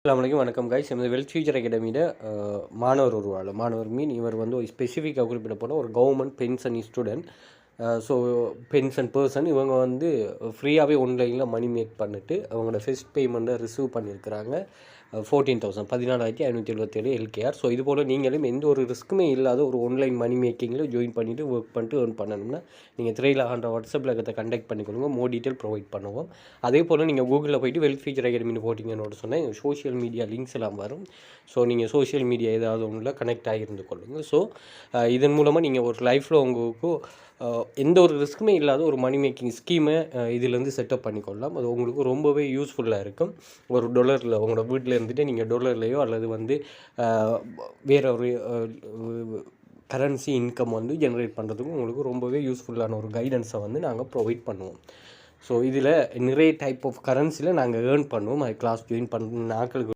அஸ்ஸலாமு அலைக்கும் வணக்கம் கைஸ். இந்த வெல்த் ஃபியூச்சர் அகாடமியில் மாணவர் மாணவர் மீன் இவர் வந்து ஒரு ஸ்பெசிஃபிக்காக குறிப்பிட போனால் ஒரு government pension student. So pension person இவங்க வந்து ஃப்ரீயாகவே ஆன்லைனில் மணி மேக் பண்ணிவிட்டு அவங்களோட ஃபர்ஸ்ட் பேமெண்ட்டை ரிசீவ் பண்ணியிருக்கிறாங்க. 14,000 14,577 எல்கேஆர். ஸோ இது போல் நீங்களும் எந்த ஒரு ரிஸ்க்குமே இல்லாத ஒரு ஆன்லைன் மணி மேக்கிங்கில் ஜாயின் பண்ணிவிட்டு ஒர்க் பண்ணிட்டு ஏர்ன் பண்ணணும்னா நீங்கள் 300 வாட்ஸ்அப்பில் இருக்கிறத கண்டெக்ட் பண்ணிக்கொள்ளுங்க. மோர் டீட்டெயில் ப்ரொவைட் பண்ணுவோம். அதே போல் நீங்கள் கூகுளில் போய்ட்டு வெல்த் ஃபியூச்சர் அகாடமின்னு போட்டிங்கன்னு சொன்னால் சோஷியல் மீடியா லிங்க்ஸ் எல்லாம் வரும். ஸோ நீங்கள் சோஷியல் மீடியா ஏதாவது ஒன்றில் கனெக்ட் ஆகியிருந்து கொள்ளுங்கள். ஸோ இதன் மூலமாக நீங்கள் ஒரு லைஃப்பில் உங்களுக்கு எந்த ஒரு ரிஸ்க்குமே இல்லாத ஒரு மணி மேக்கிங் ஸ்கீமை இதிலேருந்து செட்டப் பண்ணிக்கொள்ளலாம். அது உங்களுக்கு ரொம்பவே யூஸ்ஃபுல்லாக இருக்கும். ஒரு டாலரில் உங்களோட வீட்டில் இருந்துட்டு நீங்கள் டாலர்லையோ அல்லது வந்து வேற ஒரு கரன்சி இன்கம் வந்து ஜென்ரேட் பண்ணுறதுக்கும் உங்களுக்கு ரொம்பவே யூஸ்ஃபுல்லான ஒரு கைடன்ஸை வந்து நாங்கள் ப்ரொவைட் பண்ணுவோம். ஸோ இதில் நிறைய டைப் ஆஃப் கரன்சியில் நாங்கள் ஏர்ன் பண்ணுவோம். அது கிளாஸ் ஜாயின் பண்ண நாட்களுக்கு